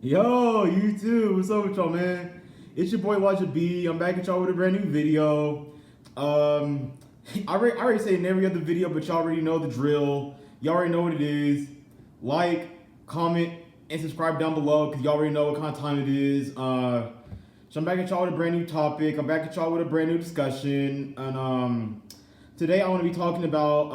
Yo, you too. What's up with y'all, man? It's your boy Elijah B. I'm back at y'all with a brand new video. Um, I already say in every other video, but y'all already know the drill. Y'all already know what it is. Like, comment, and subscribe down below because y'all already know what kind of time it is. So I'm back at y'all with a brand new topic. I'm back at y'all with a brand new discussion, and today I want to be talking about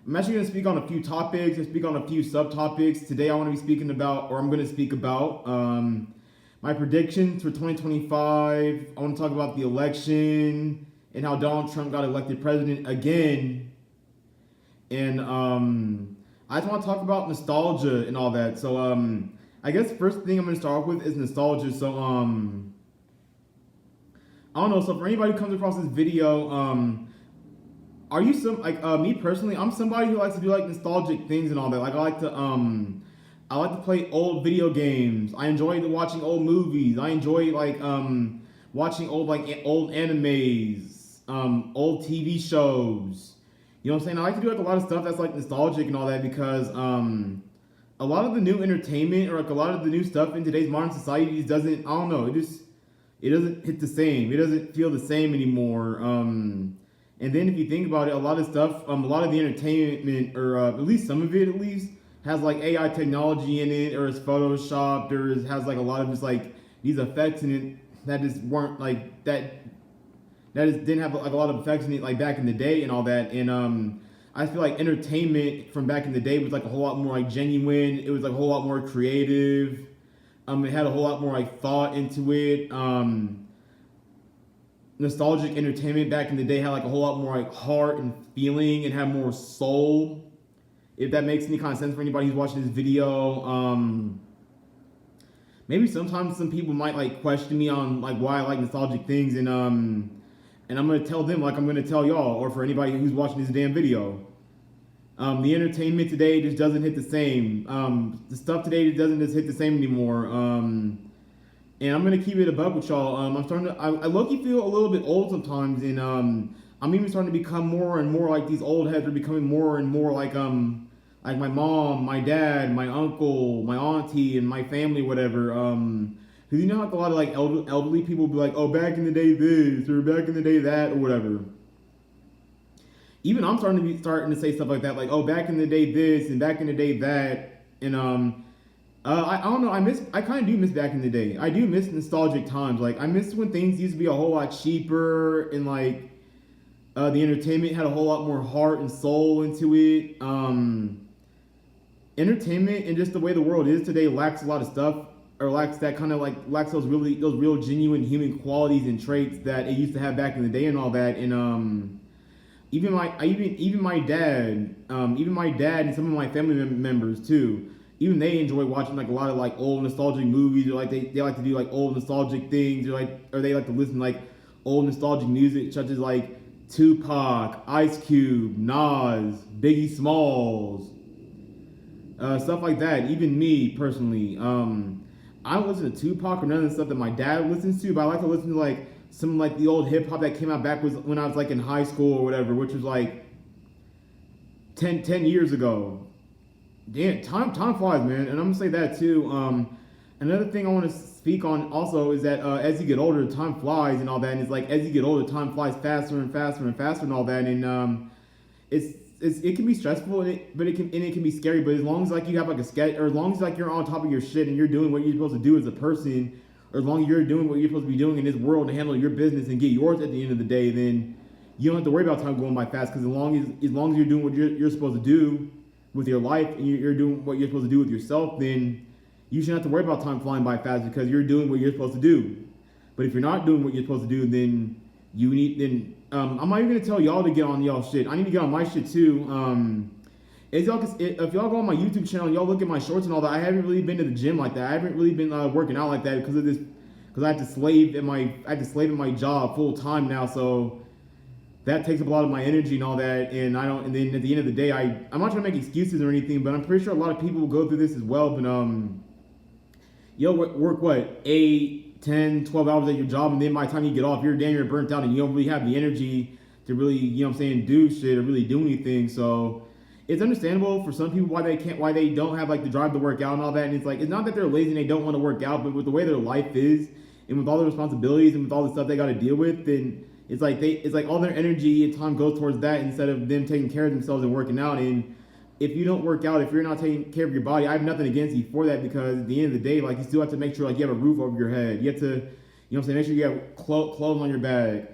I'm actually going to speak on a few topics and speak on a few subtopics. Today I want to be speaking about, or I'm going to speak about, my predictions for 2025. I want to talk about the election and how Donald Trump got elected president again. And I just want to talk about nostalgia and all that. So I guess the first thing I'm going to start off with is nostalgia. So I don't know. So for anybody who comes across this video, are you some like me personally? I'm somebody who likes to do like nostalgic things and all that. Like I like to play old video games. I enjoy watching old movies. I enjoy like watching old animes, old TV shows. You know what I'm saying? I like to do like a lot of stuff that's like nostalgic and all that because a lot of the new entertainment or like a lot of the new stuff in today's modern society just doesn't. I don't know. It doesn't hit the same. It doesn't feel the same anymore. And then if you think about it, a lot of stuff, a lot of the entertainment, or at least some of it at least, has like AI technology in it, or is photoshopped, or has like a lot of just like these effects in it that just weren't like that just didn't have like a lot of effects in it like back in the day and all that. And I feel like entertainment from back in the day was like a whole lot more like genuine. It was like a whole lot more creative. It had a whole lot more like thought into it. Nostalgic entertainment back in the day had like a whole lot more like heart and feeling and had more soul. If that makes any kind of sense for anybody who's watching this video, maybe sometimes some people might like question me on like why I like nostalgic things, and I'm gonna tell them like I'm gonna tell y'all, or for anybody who's watching this damn video. The entertainment today just doesn't hit the same. The stuff today doesn't just hit the same anymore. And I'm gonna keep it a buck with y'all. I'm starting to, I low-key feel a little bit old sometimes, and I'm even starting to become more and more like these old heads are becoming more and more like my mom, my dad, my uncle, my auntie, and my family, whatever. Cause you know like a lot of like elderly people will be like, oh, back in the day this or back in the day that or whatever. Even I'm starting to say stuff like that, like, oh, back in the day this and back in the day that, and I don't know. I kind of do miss back in the day. I do miss nostalgic times. Like I miss when things used to be a whole lot cheaper and like the entertainment had a whole lot more heart and soul into it. Entertainment and just the way the world is today lacks a lot of stuff, or lacks that kind of like lacks those real genuine human qualities and traits that it used to have back in the day and all that. And even my dad, even my dad and some of my family members too. Even they enjoy watching like a lot of like old nostalgic movies, or like they like to do like old nostalgic things, or they like to listen to like old nostalgic music such as like Tupac, Ice Cube, Nas, Biggie Smalls, stuff like that. Even me personally, I don't listen to Tupac or none of the stuff that my dad listens to, but I like to listen to like some like the old hip hop that came out back when I was like in high school or whatever, which was like 10 years ago. Damn, time flies, man. And I'm gonna say that too. Another thing I want to speak on also is that as you get older, time flies and all that. And it's like as you get older, time flies faster and faster and faster and all that. And it can be stressful, but it can be scary. But as long as like you have like a sketch, or as long as like you're on top of your shit and you're doing what you're supposed to do as a person, or as long as you're doing what you're supposed to be doing in this world to handle your business and get yours at the end of the day, then you don't have to worry about time going by fast. Because as long as you're doing what you're supposed to do with your life and you're doing what you're supposed to do with yourself, then you shouldn't have to worry about time flying by fast because you're doing what you're supposed to do. But if you're not doing what you're supposed to do, then I'm not even gonna tell y'all to get on y'all shit. I need to get on my shit too. If y'all go on my YouTube channel and y'all look at my shorts and all that, I haven't really been to the gym like that. I haven't really been working out like that because of this. Because I have to slave in my job full time now, so that takes up a lot of my energy and all that. And I don't. And then at the end of the day, I'm not trying to make excuses or anything, but I'm pretty sure a lot of people will go through this as well. But you'll work what 8, 10, 12 hours at your job, and then by the time you get off, you're damn near burnt out, and you don't really have the energy to really, you know what I'm saying, do shit or really do anything. So it's understandable for some people why they don't have like the drive to work out and all that. And it's like, it's not that they're lazy and they don't want to work out, but with the way their life is and with all the responsibilities and with all the stuff they got to deal with, then it's like all their energy and time goes towards that instead of them taking care of themselves and working out. And if you don't work out, if you're not taking care of your body, I have nothing against you for that, because at the end of the day, like, you still have to make sure like you have a roof over your head. You have to, you know what I'm saying, make sure you have clothes on your back,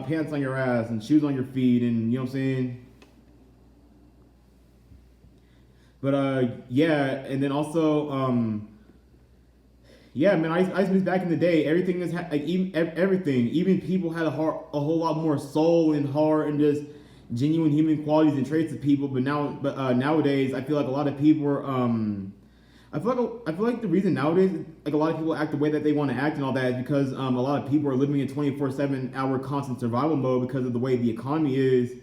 pants on your ass, and shoes on your feet, and you know what I'm saying. But yeah, and then also yeah, man, I used to miss back in the day. Everything is like everything. Even people had a whole lot more soul and heart and just genuine human qualities and traits of people. But nowadays, I feel like a lot of people are. I feel like the reason nowadays, like, a lot of people act the way that they want to act and all that, is because a lot of people are living in 24/7 hour constant survival mode because of the way the economy is,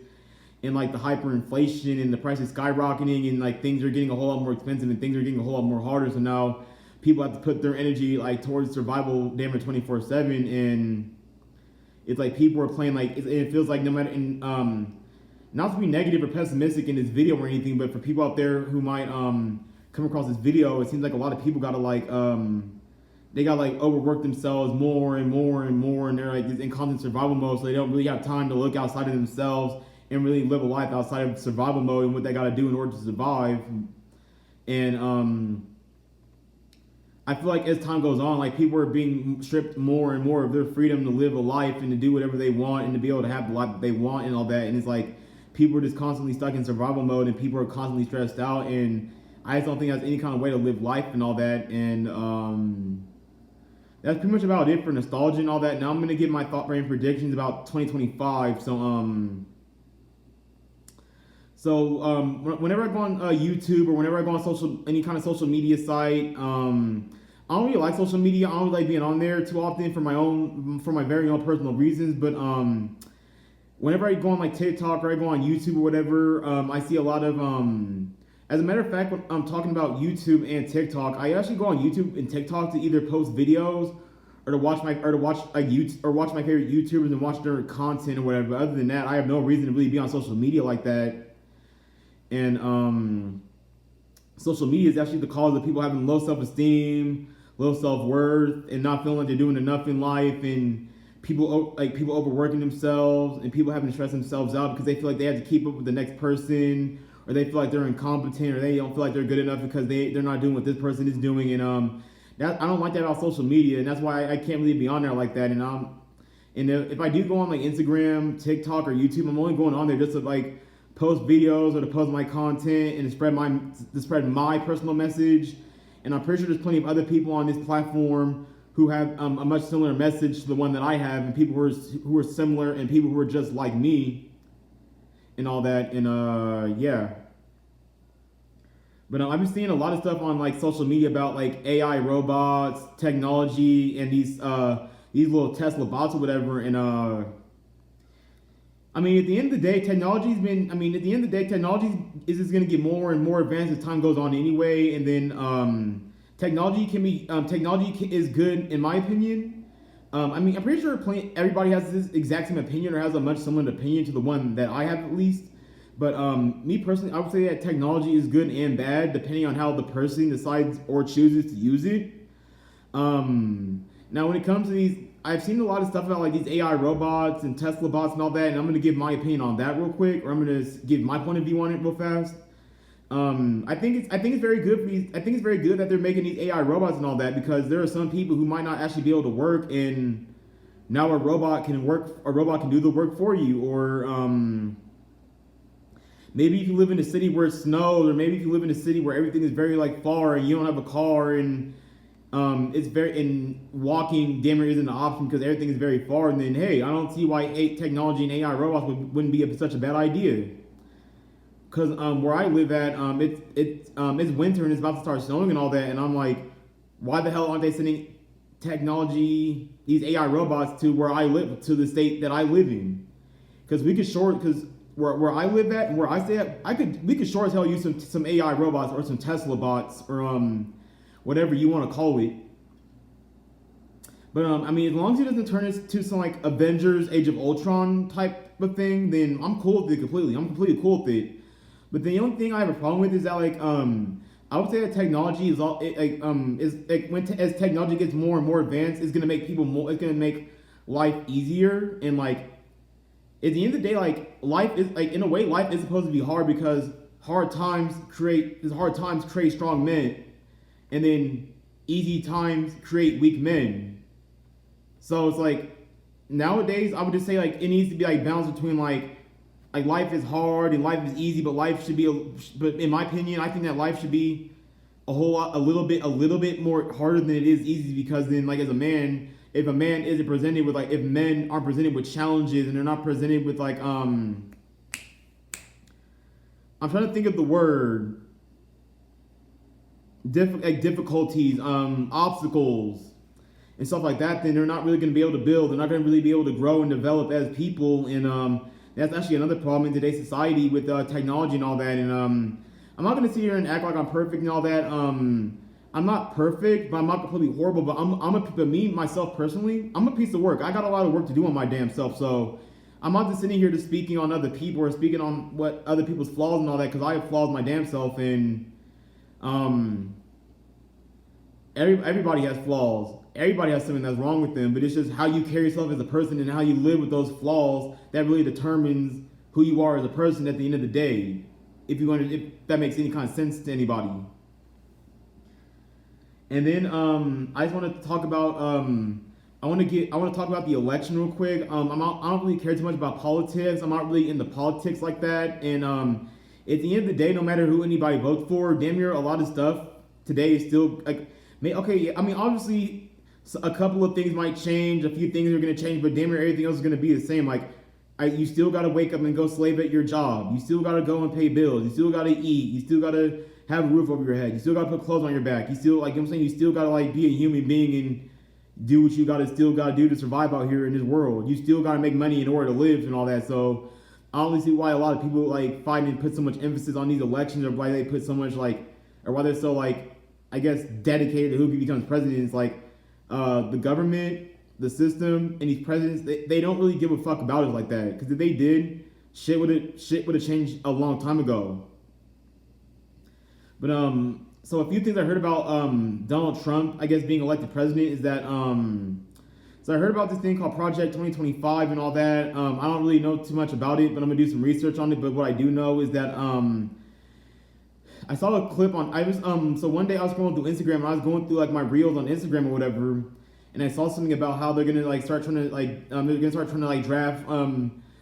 and like the hyperinflation and the prices skyrocketing, and like things are getting a whole lot more expensive and things are getting a whole lot more harder. So now people have to put their energy like towards survival damn near 24/7, and it's like people are playing like it feels like no matter not to be negative or pessimistic in this video or anything, but for people out there who might come across this video, it seems like a lot of people gotta like they got like overwork themselves more and more and more, and they're like in constant survival mode, so they don't really have time to look outside of themselves and really live a life outside of survival mode and what they gotta do in order to survive. And I feel like as time goes on, like, people are being stripped more and more of their freedom to live a life and to do whatever they want and to be able to have the life that they want and all that. And it's like people are just constantly stuck in survival mode and people are constantly stressed out. And I just don't think that's any kind of way to live life and all that. And that's pretty much about it for nostalgia and all that. Now I'm gonna give my thought brain predictions about 2025. Whenever I go on YouTube or whenever I go on any kind of social media site, I don't really like social media. I don't really like being on there too often for my very own personal reasons. But whenever I go on like TikTok or I go on YouTube or whatever, I see a lot of as a matter of fact, when I'm talking about YouTube and TikTok, I actually go on YouTube and TikTok to either post videos or to watch my favorite YouTubers and watch their content or whatever. But other than that, I have no reason to really be on social media like that. And social media is actually the cause of people having low self-esteem, low self-worth, and not feeling like they're doing enough in life, and people overworking themselves, and people having to stress themselves out because they feel like they have to keep up with the next person, or they feel like they're incompetent, or they don't feel like they're good enough because they're not doing what this person is doing. And I don't like that about social media, and that's why I can't really be on there like that. And if I do go on like Instagram, TikTok, or YouTube, I'm only going on there just to like post videos or to post my content and to spread my personal message. And I'm pretty sure there's plenty of other people on this platform who have a much similar message to the one that I have, and people who are similar, and people who are just like me and all that. And yeah. But I've been seeing a lot of stuff on like social media about like AI robots, technology, and these little Tesla bots or whatever. And at the end of the day, technology is just going to get more and more advanced as time goes on anyway. And then technology is good in my opinion. I'm pretty sure everybody has this exact same opinion or has a much similar opinion to the one that I have at least. But me personally, I would say that technology is good and bad depending on how the person decides or chooses to use it. Now when it comes to these, I've seen a lot of stuff about like these AI robots and Tesla bots and all that, and I'm gonna give my opinion on that real quick, or I'm gonna give my point of view on it real fast. I think it's very good I think it's very good that they're making these AI robots and all that, because there are some people who might not actually be able to work, and now a robot can do the work for you. Or maybe if you live in a city where it snows, or maybe if you live in a city where everything is very like far and you don't have a car, and walking damn near isn't an option because everything is very far. And then, hey, I don't see why technology and AI robots wouldn't be such a bad idea. Because where I live at, it's winter and it's about to start snowing and all that, and I'm like, why the hell aren't they sending these AI robots to where I live, to the state that I live in? Because where I live at and where I stay at, we could sure as hell use some AI robots or some Tesla bots or whatever you want to call it. But as long as it doesn't turn into some like Avengers Age of Ultron type of thing, then I'm cool with it completely. I'm completely cool with it. But the only thing I have a problem with is that I would say that technology is all is like as technology gets more and more advanced, it's gonna make people more. It's gonna make life easier and like at the end of the day, like life is like in a way, life is supposed to be hard because hard times create strong men, and then easy times create weak men. So it's like nowadays, I would just say like it needs to be like balance between like life is hard and life is easy, but life should be. But in my opinion, I think that life should be a little bit more harder than it is easy because then like as a man, if a man isn't presented with like if men aren't presented with challenges and they're not presented with I'm trying to think of the word difficulties, obstacles and stuff like that, then they're not really going to be able to build. They're not going to really be able to grow and develop as people. And that's actually another problem in today's society with technology and all that. And I'm not going to sit here and act like I'm perfect and all that. I'm not perfect, but I'm not completely horrible. But me myself personally, I'm a piece of work. I got a lot of work to do on my damn self. So I'm not just sitting here just speaking on other people or speaking on what other people's flaws and all that because I have flaws my damn self. And everybody has flaws. Everybody has something that's wrong with them, but it's just how you carry yourself as a person and how you live with those flaws that really determines who you are as a person at the end of the day. If that makes any kind of sense to anybody. And then I just want to talk about I want to talk about the election real quick. I don't really care too much about politics. I'm not really into politics like that. And at the end of the day, no matter who anybody votes for, damn near a lot of stuff today is still like okay. I mean, obviously a couple of things might change, a few things are going to change, but damn near everything else is going to be the same. Like, you still got to wake up and go slave at your job. You still got to go and pay bills. You still got to eat. You still got to have a roof over your head. You still got to put clothes on your back. You still, like I'm saying, you still got to like be a human being and do what you still got to do to survive out here in this world. You still got to make money in order to live and all that. So I only see why a lot of people like fight and put so much emphasis on these elections, or why they put so much or why they're so I guess dedicated to who becomes president. It's like the government, the system, and these presidents, they don't really give a fuck about it like that. Because if they did, shit would have changed a long time ago. But so a few things I heard about Donald Trump, I guess, being elected president is that so I heard about this thing called Project 2025 and all that. I don't really know too much about it, but I'm gonna do some research on it. But what I do know is that I saw a clip on so one day I was scrolling through Instagram and I was going through like my reels on Instagram or whatever, and I saw something about how they're gonna start trying to draft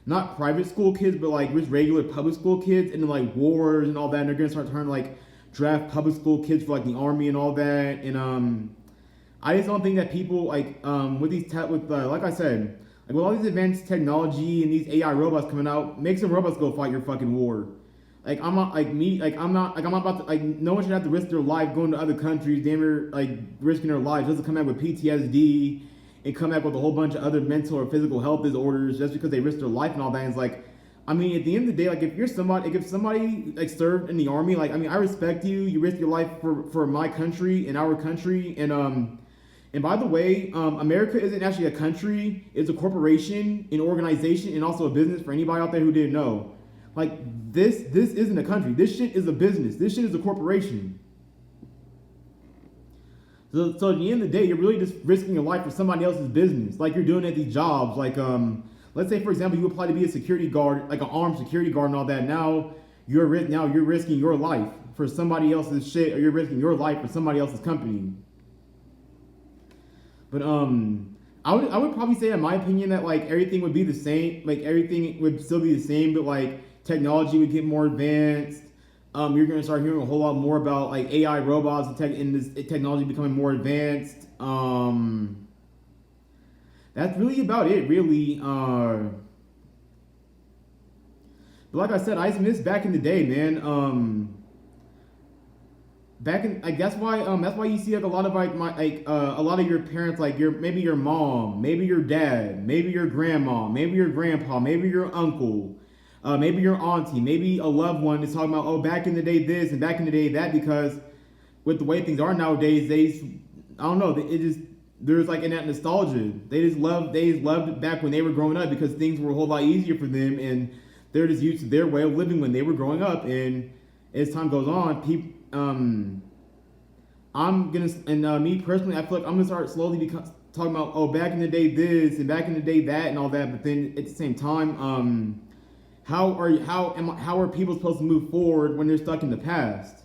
not private school kids but like just regular public school kids into like wars and all that, and they're gonna start trying to draft public school kids for like the army and all that. And I just don't think that people with these like I said, like with all these advanced technology and these AI robots coming out, make some robots go fight your fucking war. I'm not about to no one should have to risk their life going to other countries, damn near risking their lives just to come back with PTSD and come back with a whole bunch of other mental or physical health disorders just because they risked their life and all that. And it's I mean, at the end of the day, if somebody served in the army, I respect you. You risk your life for my country and our country. And by the way, America isn't actually a country. It's a corporation, an organization, and also a business for anybody out there who didn't know. This isn't a country. This shit is a business. This shit is a corporation. So at the end of the day, you're really just risking your life for somebody else's business. Like you're doing at these jobs. Let's say, for example, you apply to be a security guard, like an armed security guard and all that. Now you're risking your life for somebody else's shit, or you're risking your life for somebody else's company. But I would probably say, in my opinion, that everything would be the same. Everything would still be the same, but technology would get more advanced. You're gonna start hearing a whole lot more about AI robots and this technology becoming more advanced. That's really about it, really. But like I said, I just miss back in the day, man. That's why you see a lot of a lot of your parents, maybe your mom, maybe your dad, maybe your grandma, maybe your grandpa, maybe your uncle, maybe your auntie, maybe a loved one is talking about, back in the day this and back in the day that, because with the way things are nowadays, I don't know, there's in that nostalgia. They just loved back when they were growing up because things were a whole lot easier for them, and they're just used to their way of living when they were growing up, and as time goes on, people, I'm gonna, and me personally, I feel like I'm gonna start slowly talking about, oh, back in the day this and back in the day that and all that, but then at the same time, how are people supposed to move forward when they're stuck in the past?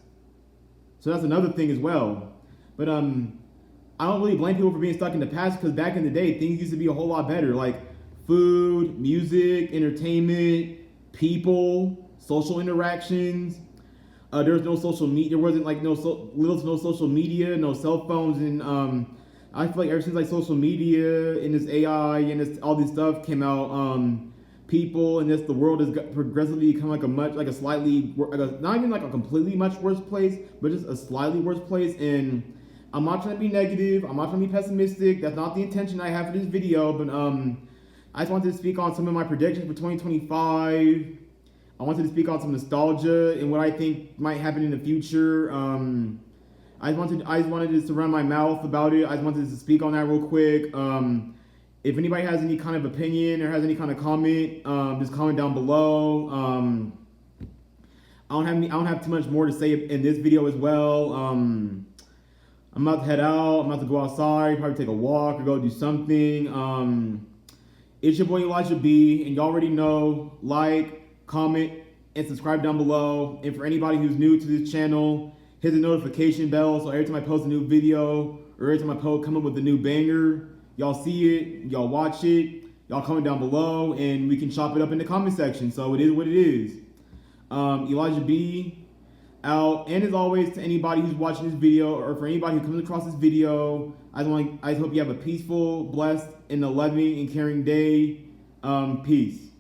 So that's another thing as well. But I don't really blame people for being stuck in the past, because back in the day, things used to be a whole lot better. Like food, music, entertainment, people, social interactions. There was no social media. There wasn't like little to no social media, no cell phones, and I feel like ever since like social media and this AI and all this stuff came out, people and the world has progressively become like a slightly, not even like a completely much worse place, but just a slightly worse place. And I'm not trying to be negative. I'm not trying to be pessimistic. That's not the intention I have for this video. But I just wanted to speak on some of my predictions for 2025. I wanted to speak on some nostalgia and what I think might happen in the future. I just wanted to just run my mouth about it. I just wanted to speak on that real quick. If anybody has any kind of opinion or has any kind of comment, just comment down below. I don't have too much more to say in this video as well. I'm about to head out. I'm about to go outside, probably take a walk or go do something. It's your boy Elijah B, and you already know, like, comment, and subscribe down below. And for anybody who's new to this channel, hit the notification bell so every time I post a new video or every time I come up with a new banger, y'all see it, y'all watch it, y'all comment down below, and we can chop it up in the comment section. So it is what it is. Elijah B out. And as always, to anybody who's watching this video, or for anybody who comes across this video, I hope you have a peaceful, blessed, and a loving and caring day. Peace.